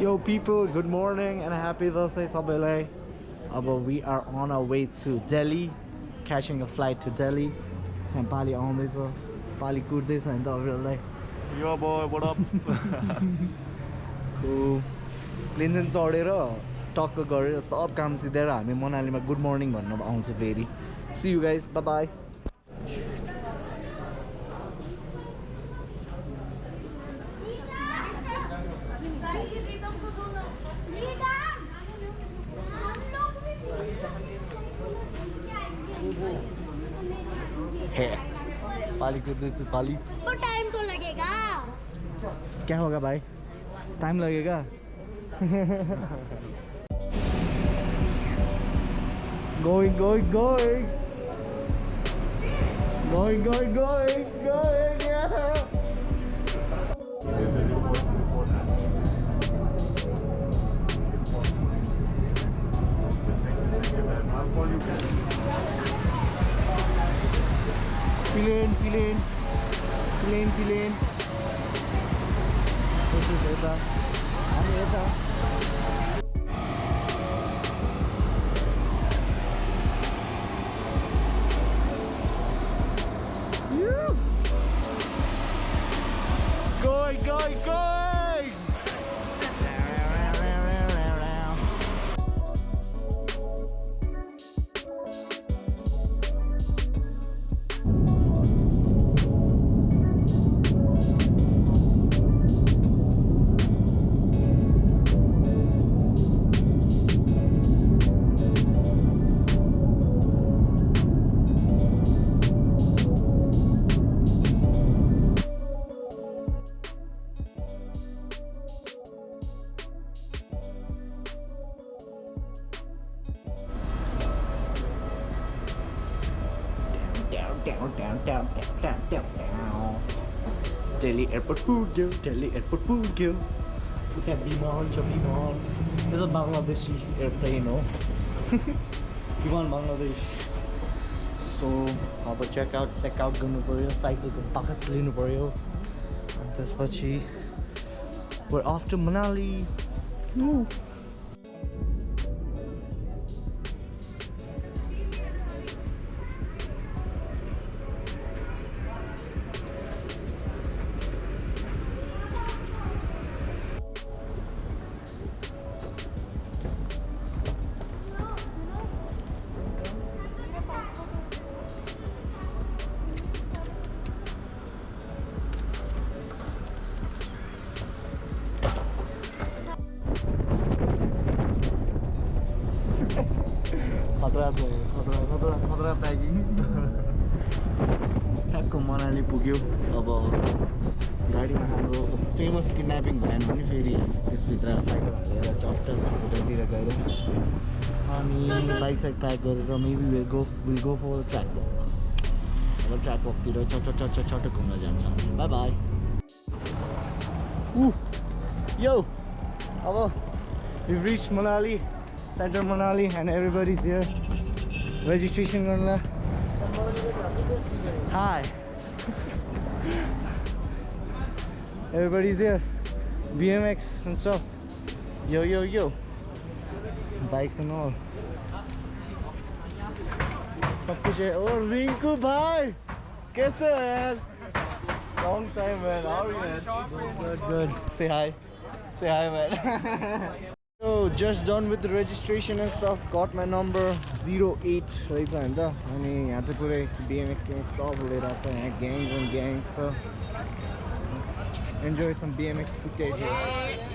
Yo people, good morning and happy Dasai sabailai. We are on our way to Delhi, catching a flight to Delhi. And Pali आउँदैछ, Pali कुट्दैछ नि त अभिरलाई. Yo boy, what up? So plane चढेर टक्क गरेर सब काम सिधेर हामी मनालीमा गुड मर्निङ भन्न आउँछ फेरि. See you guys, bye bye. पाली को पाली पर टाइम तो लगेगा. क्या होगा भाई, टाइम लगेगा. going going going going going going going yeah. Plane. This is Eta. I'm Eta. Going! Delhi airport Purgil. Look at Biman. This is a Bangladeshi airplane, no? Biman Bangladesh. So, check out गर्नु पर्यो, साइकलको बाकस लिनु पर्यो. त्यसपछि we're off to Manali. Woo. खतरा packing. ठ्याक्क मनाली पुग्यो. अब गाडीमा हाम्रो फेमस किडन्यापिङ भएन भने फेरि त्यसभित्र साइकल हालेर चट्टर होटलतिर गएर अनि बाइक साइक प्याक गरेर maybe will go for track walk. अब ट्र्याक वकतिर चट्ट घुम्न जान्छ. Bye bye. Yo! We've reached Manali, center Manali, and everybody's here. Registration gonna. Hi. Everybody's here. BMX and stuff. Yo. Bikes and all. सब कुछ है. Oh, Rinku bhai, कैसे हो यार? Long time man. How are you man? Good. Say hi, man. So just done with the registration and stuff. Got my number 08 right हैन त. अनि यहाँ चाहिँ पुरै BMX सब उडेर छ यहाँ, gangs and gangs. So enjoy some BMX footage here.